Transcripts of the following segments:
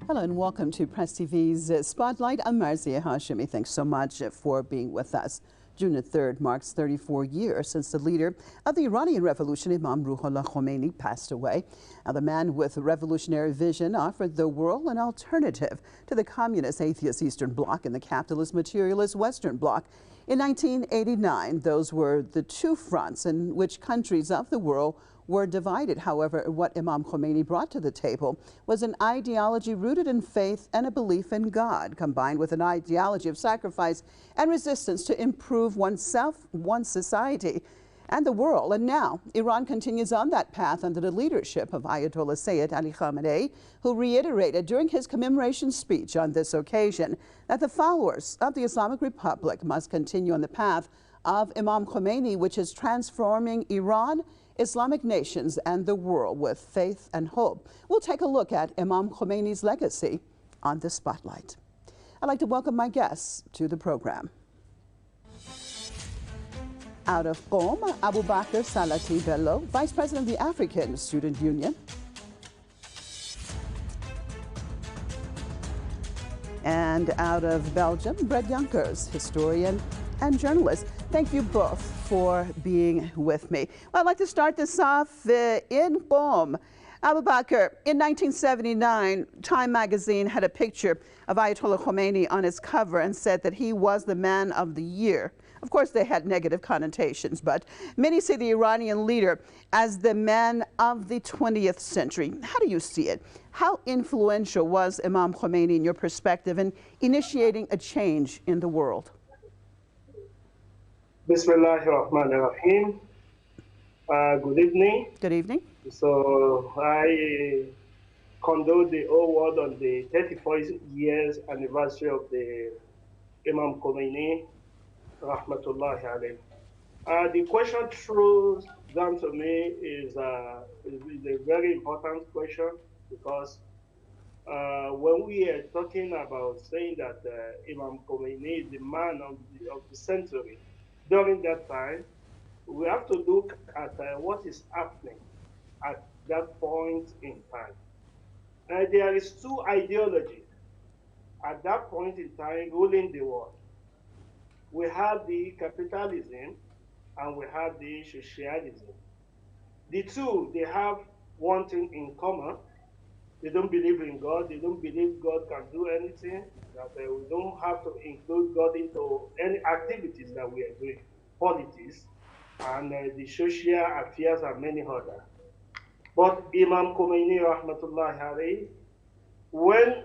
Hello and welcome to Press TV's Spotlight. I'm Marzia Hashimi. Thanks so much for being with us. June the 3rd marks 34 years since the leader of the Iranian Revolution, Imam Khomeini, passed away. Now, the man with a revolutionary vision offered the world an alternative to the communist atheist Eastern Bloc and the capitalist materialist Western Bloc. In 1989, those were the two fronts in which countries of the world were divided. However, what Imam Khomeini brought to the table was an ideology rooted in faith and a belief in God, combined with an ideology of sacrifice and resistance to improve oneself, one's society, and the world. And now, Iran continues on that path under the leadership of Ayatollah Sayyid Ali Khamenei, who reiterated during his commemoration speech on this occasion that the followers of the Islamic Republic must continue on the path of Imam Khomeini, which is transforming Iran, Islamic nations, and the world with faith and hope. We'll take a look at Imam Khomeini's legacy on this Spotlight. I'd like to welcome my guests to the program. Out of Qom, Abubakr Salati Bello, Vice President of the African Student Union. And out of Belgium, Brecht Jonkers, historian and journalist. Thank you both for being with me. Well, I'd like to start this off in Qom. Abubakr, in 1979, Time magazine had a picture of Ayatollah Khomeini on its cover and said that he was the man of the year. Of course, they had negative connotations, but many see the Iranian leader as the man of the 20th century. How do you see it? How influential was Imam Khomeini in your perspective in initiating a change in the world? Bismillahirrahmanirrahim. Good evening. Good evening. So I condole the whole world on the 34th years anniversary of the Imam Khomeini, rahmatullahi alayhi. The question throws down to me is a very important question, because when we are talking about saying that Imam Khomeini is the man of the century, during that time, we have to look at what is happening at that point in time. There is two ideologies at that point in time ruling the world. We have the capitalism and we have the socialism. The two, they have one thing in common. They don't believe in God. They don't believe God can do anything, that we don't have to include God into any activities that we are doing, politics, and the social affairs and many others. But Imam Khomeini, rahmatullahi alayhi, when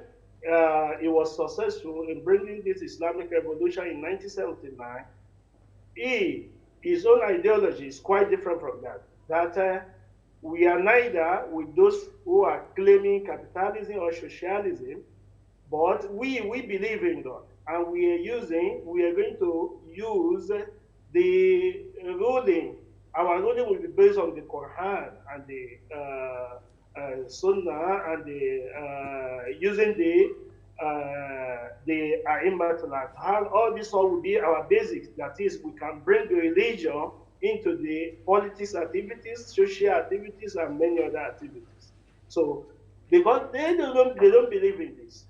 he was successful in bringing this Islamic revolution in 1979, his own ideology is quite different from that. That we are neither with those who are claiming capitalism or socialism, but we believe in God, and we are going to use the ruling. Our ruling will be based on the Quran and the Sunnah, and using the A'immat al-Athar. All this all will be our basics. That is, we can bring the religion into the politics activities, social activities, and many other activities. So, because they don't believe in this.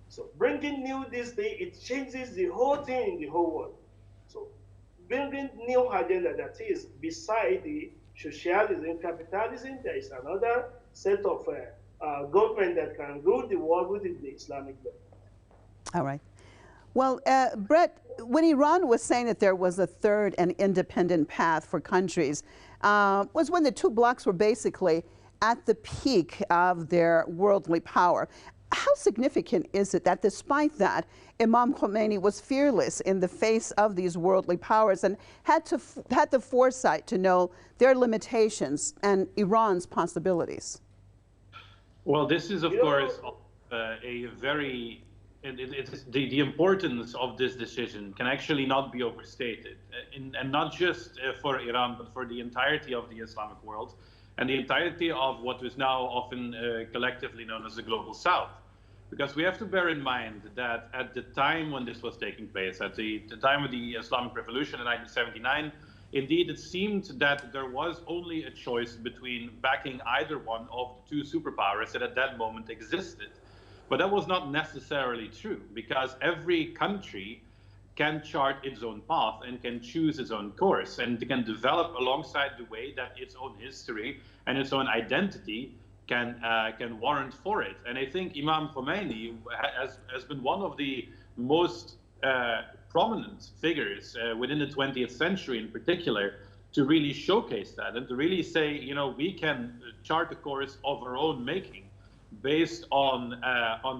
So, bringing new this thing, it changes the whole thing in the whole world. So, bringing new agenda, that is, beside the socialism, capitalism, there is another set of government that can rule the world within the Islamic government. All right. Well, Brett, when Iran was saying that there was a third and independent path for countries, was when the two blocs were basically at the peak of their worldly power. How significant is it that despite that, Imam Khomeini was fearless in the face of these worldly powers and had the foresight to know their limitations and Iran's possibilities? Well, this is, of course, a very... the importance of this decision can actually not be overstated, and not just for Iran, but for the entirety of the Islamic world and the entirety of what is now often collectively known as the Global South. Because we have to bear in mind that at the time when this was taking place, at the time of the Islamic Revolution in 1979, indeed it seemed that there was only a choice between backing either one of the two superpowers that at that moment existed. But that was not necessarily true, because every country can chart its own path and can choose its own course, and can develop alongside the way that its own history and its own identity can warrant for it. And I think Imam Khomeini has been one of the most prominent figures within the 20th century in particular to really showcase that and to really say, you know, we can chart a course of our own making based on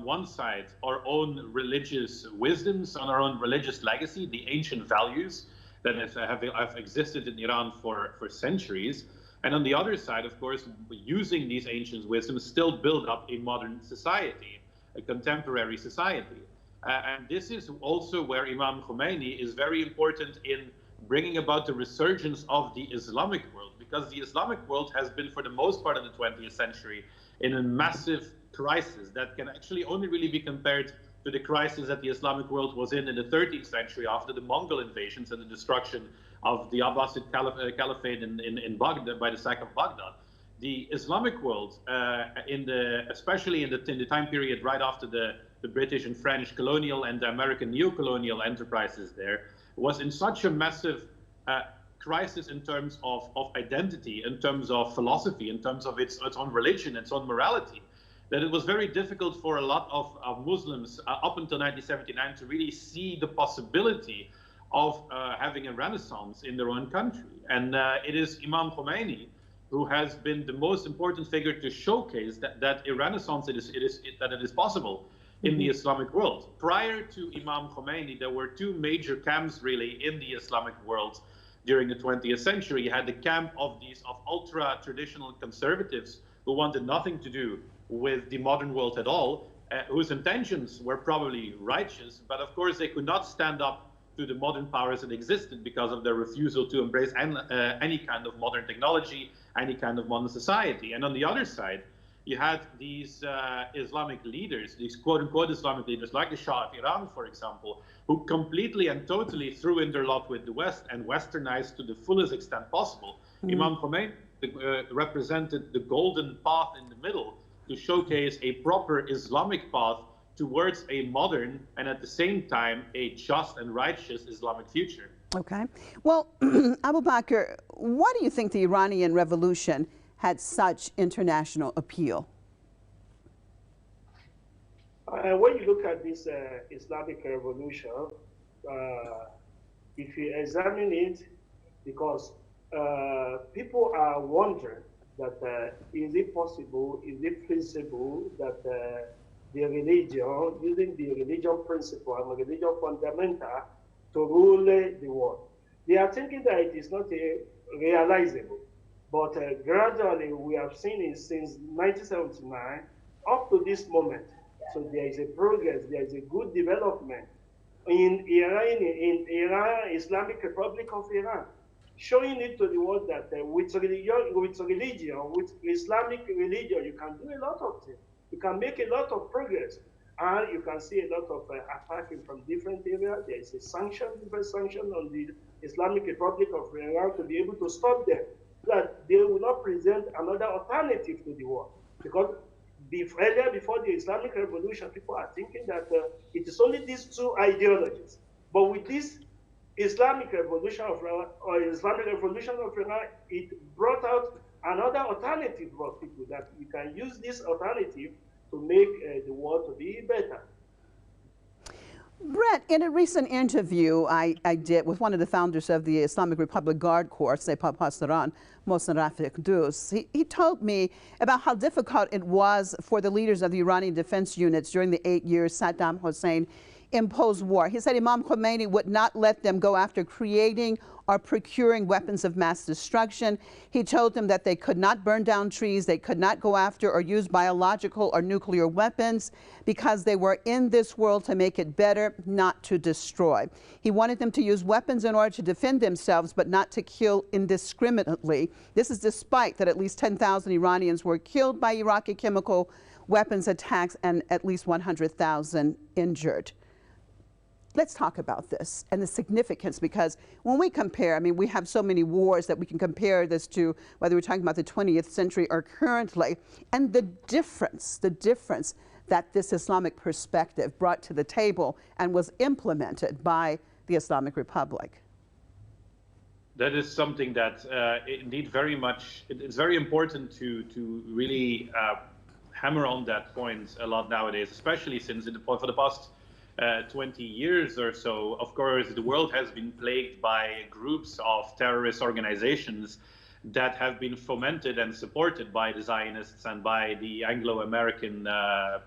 one side, our own religious wisdoms, on our own religious legacy, the ancient values that have existed in Iran for centuries. And on the other side, of course, using these ancient wisdoms still build up a modern society, a contemporary society. And this is also where Imam Khomeini is very important in bringing about the resurgence of the Islamic world, because the Islamic world has been, for the most part of the 20th century, in a massive crisis that can actually only really be compared to the crisis that the Islamic world was in the 13th century after the Mongol invasions and the destruction of the Abbasid Caliphate in Baghdad, by the sack of Baghdad. The Islamic world, especially in the time period right after the British and French colonial and the American neo-colonial enterprises there, was in such a massive crisis in terms of identity, in terms of philosophy, in terms of its own religion, its own morality, that it was very difficult for a lot of Muslims up until 1979 to really see the possibility of having a renaissance in their own country. And it is Imam Khomeini who has been the most important figure to showcase that a renaissance that it is possible in the Islamic world. Prior to Imam Khomeini, there were two major camps really in the Islamic world during the 20th century. You had the camp of ultra-traditional conservatives who wanted nothing to do with the modern world at all, whose intentions were probably righteous, but of course they could not stand up to the modern powers that existed because of their refusal to embrace any kind of modern technology, any kind of modern society. And on the other side, you had these Islamic leaders, these quote-unquote Islamic leaders, like the Shah of Iran, for example, who completely and totally threw in their lot with the West and westernized to the fullest extent possible. Imam Khomeini represented the golden path in the middle to showcase a proper Islamic path towards a modern and at the same time a just and righteous Islamic future. Okay. Well, Abubakr, why do you think the Iranian Revolution had such international appeal? When you look at this Islamic revolution, if you examine it, because people are wondering that is it possible, is it feasible that the religion, using the religion principle and religion fundamental to rule the world. They are thinking that it is not realizable. But gradually, we have seen it since 1979 up to this moment. So there is a progress, there is a good development in Iran, Islamic Republic of Iran, showing it to the world that with Islamic religion, you can do a lot of things. You can make a lot of progress, and you can see a lot of attacking from different areas. There is a different sanction on the Islamic Republic of Iran to be able to stop them, that they will not present another alternative to the world. Because earlier, before the Islamic Revolution, people are thinking that it is only these two ideologies. But with this Islamic Revolution of Iran, it brought out another alternative for people, that you can use this alternative to make the world to be better. Brett, in a recent interview I did with one of the founders of the Islamic Republic Guard Corps, Sepa Pasaran, Mohsen Rafiq Dus, he told me about how difficult it was for the leaders of the Iranian defense units during the 8 years Saddam Hussein imposed war. He said Imam Khomeini would not let them go after creating or procuring weapons of mass destruction. He told them that they could not burn down trees, they could not go after or use biological or nuclear weapons, because they were in this world to make it better, not to destroy. He wanted them to use weapons in order to defend themselves, but not to kill indiscriminately. This is despite that at least 10,000 Iranians were killed by Iraqi chemical weapons attacks and at least 100,000 injured. Let's talk about this and the significance, because when we compare, I mean, we have so many wars that we can compare this to, whether we're talking about the 20th century or currently, and the difference that this Islamic perspective brought to the table and was implemented by the Islamic Republic? That is something that indeed very much, it's very important to really hammer on that point a lot nowadays, especially since for the past 20 years or so, of course, the world has been plagued by groups of terrorist organizations that have been fomented and supported by the Zionists and by the Anglo-American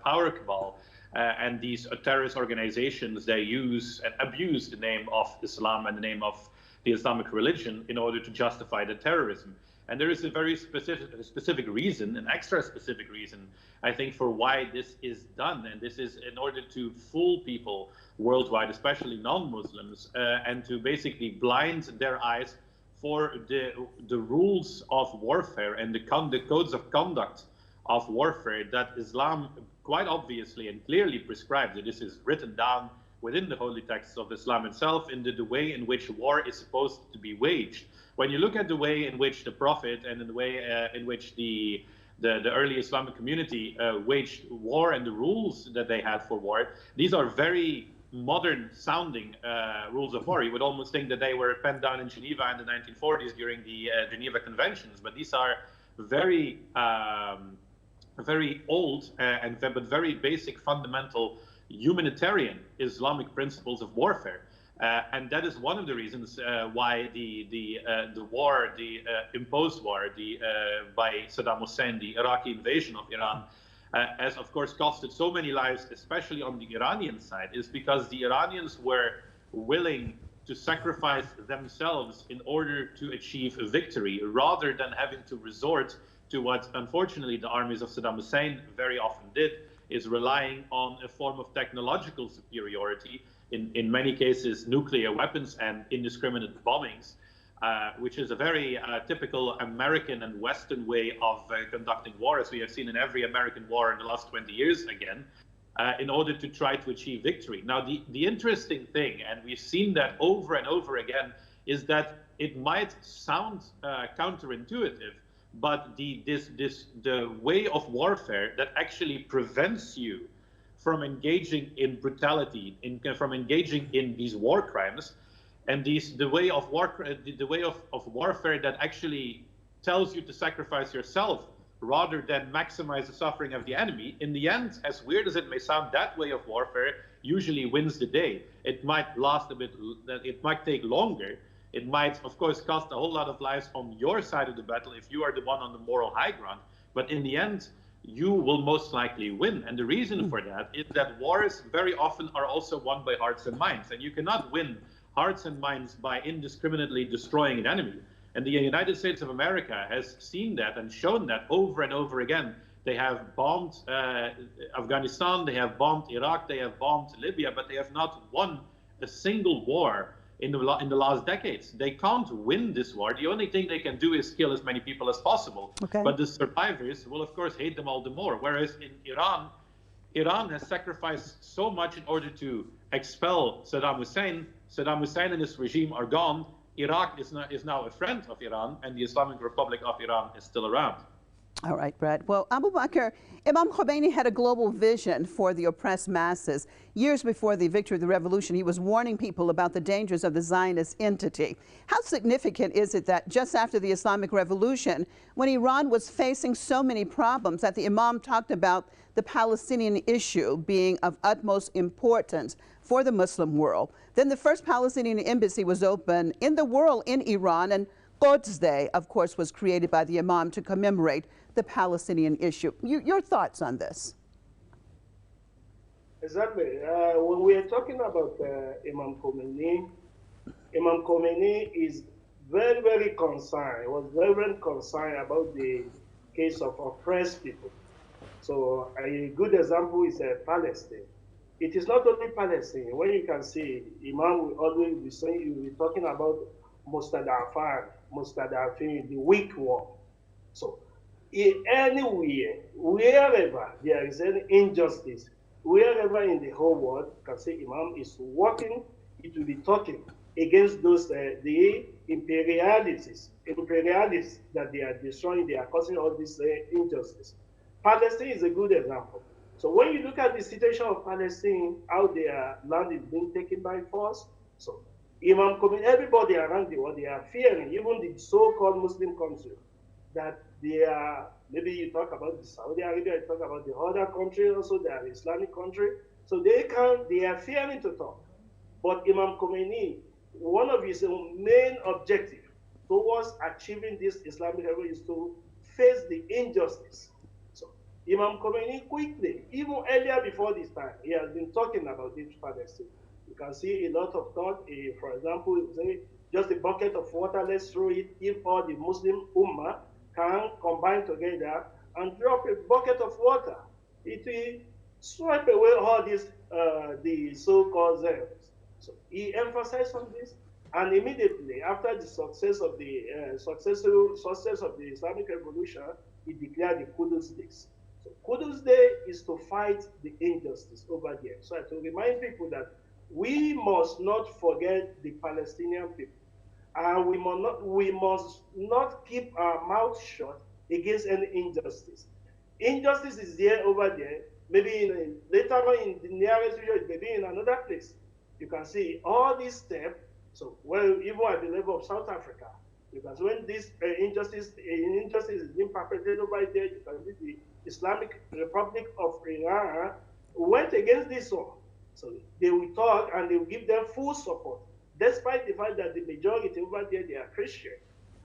power cabal. And these terrorist organizations, they use and abuse the name of Islam and the name of the Islamic religion in order to justify the terrorism. And there is a very specific reason, an extra specific reason, I think, for why this is done. And this is in order to fool people worldwide, especially non-Muslims, and to basically blind their eyes for the rules of warfare and the codes of conduct of warfare that Islam quite obviously and clearly prescribes. This is written down within the holy texts of Islam itself in the way in which war is supposed to be waged. When you look at the way in which the Prophet and in the way in which the early Islamic community waged war and the rules that they had for war, these are very modern sounding rules of war. You would almost think that they were penned down in Geneva in the 1940s during the Geneva Conventions, but these are very, very old but very basic fundamental humanitarian Islamic principles of warfare. And that is one of the reasons why the war, the imposed war by Saddam Hussein, the Iraqi invasion of Iran, has of course costed so many lives, especially on the Iranian side, is because the Iranians were willing to sacrifice themselves in order to achieve a victory, rather than having to resort to what unfortunately the armies of Saddam Hussein very often did, is relying on a form of technological superiority, in many cases nuclear weapons and indiscriminate bombings, which is a very typical American and Western way of conducting war, as we have seen in every American war in the last 20 years again, in order to try to achieve victory. Now, the interesting thing, and we've seen that over and over again, is that it might sound counterintuitive, but the way of warfare that actually prevents you from engaging in brutality, from engaging in these war crimes, and the way of warfare that actually tells you to sacrifice yourself rather than maximize the suffering of the enemy, in the end, as weird as it may sound, that way of warfare usually wins the day. It might last a bit, it might take longer. It might, of course, cost a whole lot of lives on your side of the battle if you are the one on the moral high ground. But in the end, you will most likely win. And the reason for that is that wars very often are also won by hearts and minds. And you cannot win hearts and minds by indiscriminately destroying an enemy. And the United States of America has seen that and shown that over and over again. They have bombed Afghanistan, they have bombed Iraq, they have bombed Libya, but they have not won a single war in the last decades. They can't win this war. The only thing they can do is kill as many people as possible. Okay. But the survivors will, of course, hate them all the more. Whereas in Iran, Iran has sacrificed so much in order to expel Saddam Hussein. Saddam Hussein and his regime are gone. Iraq is now a friend of Iran, and the Islamic Republic of Iran is still around. All right, Brett. Well, Abubakr, Imam Khomeini had a global vision for the oppressed masses. Years before the victory of the revolution, he was warning people about the dangers of the Zionist entity. How significant is it that just after the Islamic Revolution, when Iran was facing so many problems, that the Imam talked about the Palestinian issue being of utmost importance for the Muslim world? Then the first Palestinian embassy was opened in the world in Iran, and Quds Day, of course, was created by the Imam to commemorate the Palestinian issue. Your thoughts on this? Exactly. When we are talking about Imam Khomeini is very, very concerned, was very, very concerned about the case of oppressed people. So a good example is Palestine. It is not only Palestine. When you can see, Imam will always be saying, you will be talking about Mustadafin, the weak one. So anywhere, wherever there is any injustice, wherever in the whole world, can say Imam is working, it will be talking against those the imperialists that they are destroying, they are causing all this injustice. Palestine is a good example. So when you look at the situation of Palestine, how their land is being taken by force, so Imam Khomeini, everybody around the world, they are fearing, even the so-called Muslim countries, that they are, maybe you talk about the Saudi Arabia, you talk about the other countries also, they are Islamic country, so they are fearing to talk. But Imam Khomeini, one of his main objectives towards achieving this Islamic revolution is to face the injustice. So Imam Khomeini quickly, even earlier before this time, he has been talking about this Palestine. You can see a lot of talk. For example, say just a bucket of water, let's throw it. If all the Muslim Ummah can combine together and drop a bucket of water, it will swipe away all these the so-called zealots. So he emphasized on this, and immediately after the success of the success of the Islamic Revolution, he declared the Quds Day. So Quds Day is to fight the injustice over there. So to remind people that we must not forget the Palestinian people, and we must not keep our mouth shut against any injustice. Injustice is there over there. Maybe later on in the nearest future, maybe in another place. You can see all these steps. So, well, even at the level of South Africa, because when this injustice is being perpetrated over there, you can see the Islamic Republic of Iran went against this one. So they will talk and they will give them full support, despite the fact that the majority over there, they are Christian.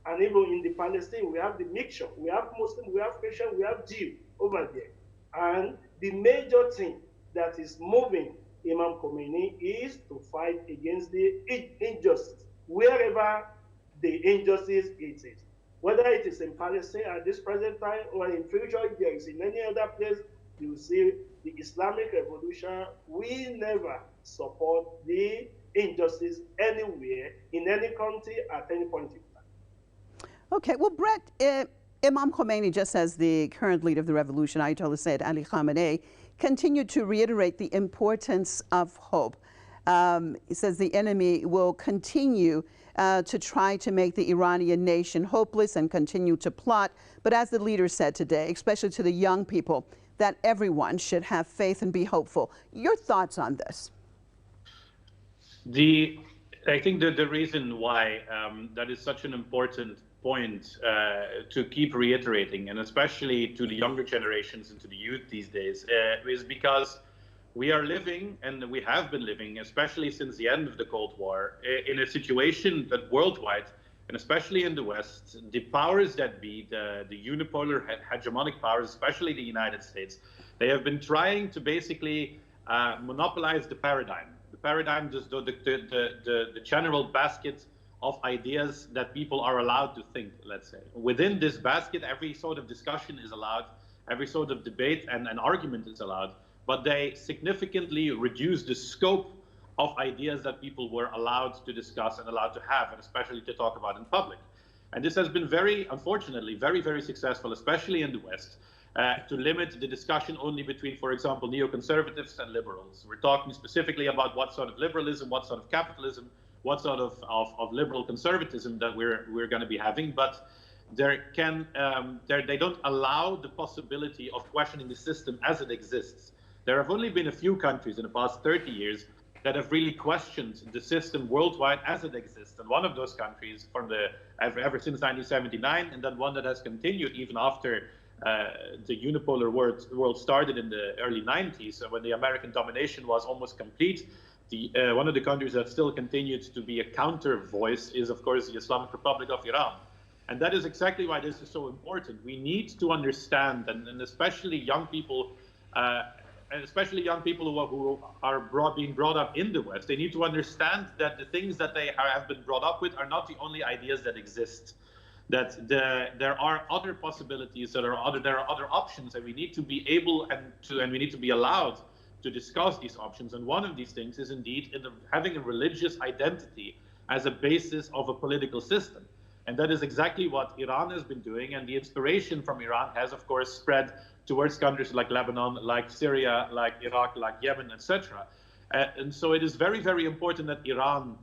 And even in the Palestine, we have the mixture. We have Muslim, we have Christian, we have Jew over there. And the major thing that is moving Imam Khomeini is to fight against the injustice, wherever the injustice is. Whether it is in Palestine at this present time or in future, if there is in any other place, you will see the Islamic Revolution will never support the injustice anywhere, in any country, at any point in time. Okay, well, Brecht, Imam Khomeini, just as the current leader of the revolution, Ayatollah Sayyid Ali Khamenei, continued to reiterate the importance of hope. He says the enemy will continue to try to make the Iranian nation hopeless and continue to plot. But as the leader said today, especially to the young people, that everyone should have faith and be hopeful. Your thoughts on this? I think that the reason why that is such an important point to keep reiterating, and especially to the younger generations and to the youth these days, is because we are living, and we have been living, especially since the end of the Cold War, in a situation that worldwide, and especially in the West, the powers that be, the unipolar hegemonic powers, especially the United States, they have been trying to basically monopolize the paradigm. The paradigm, just the general basket of ideas that people are allowed to think, let's say. Within this basket, every sort of discussion is allowed, every sort of debate and an argument is allowed, but they significantly reduce the scope of ideas that people were allowed to discuss and allowed to have, and especially to talk about in public. And this has been unfortunately, very, very successful, especially in the West, to limit the discussion only between, for example, neoconservatives and liberals. We're talking specifically about what sort of liberalism, what sort of capitalism, what sort of liberal conservatism that we're going to be having, but they don't allow the possibility of questioning the system as it exists. There have only been a few countries in the past 30 years that have really questioned the system worldwide as it exists. And one of those countries ever since 1979, and then one that has continued even after the unipolar world started in the early 90s, when the American domination was almost complete. One of the countries that still continued to be a counter voice is, of course, the Islamic Republic of Iran. And that is exactly why this is so important. We need to understand, and especially young people, who are being brought up in the West, they need to understand that the things that they have been brought up with are not the only ideas that exist. That there are other possibilities, there are other options, and we need to be able and we need to be allowed to discuss these options. And one of these things is indeed having a religious identity as a basis of a political system. And that is exactly what Iran has been doing. And the inspiration from Iran has, of course, spread towards countries like Lebanon, like Syria, like Iraq, like Yemen, etc. And so it is very, very important that Iran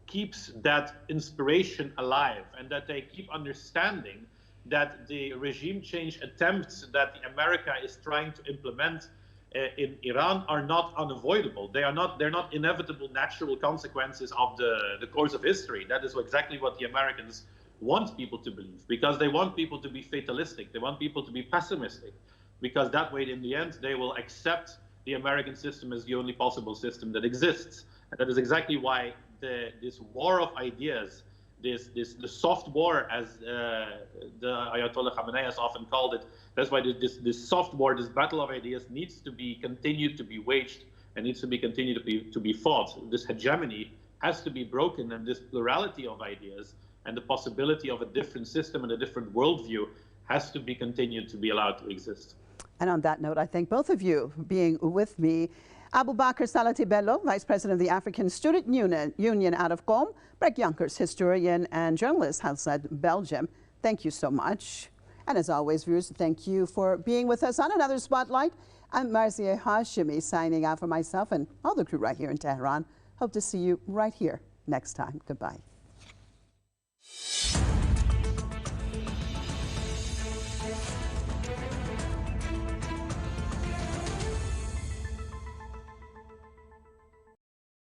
keeps that inspiration alive, and that they keep understanding that the regime change attempts that America is trying to implement in Iran are not unavoidable. They're not inevitable natural consequences of the course of history. That is exactly what the Americans want people to believe, because they want people to be fatalistic. They want people to be pessimistic, because that way, in the end, they will accept the American system as the only possible system that exists. And that is exactly why this war of ideas, the soft war, as the Ayatollah Khamenei has often called it, that's why this soft war, this battle of ideas, needs to be continued to be waged and needs to be continued to be fought. This hegemony has to be broken, and this plurality of ideas and the possibility of a different system and a different worldview has to be continued to be allowed to exist. And on that note, I thank both of you for being with me. Abubakr Salati Bello, Vice President of the African Student Union out of Qom, Brecht Jonkers, historian and journalist outside Belgium. Thank you so much. And as always, viewers, thank you for being with us on another Spotlight. I'm Marzieh Hashimi, signing out for myself and all the crew right here in Tehran. Hope to see you right here next time. Goodbye.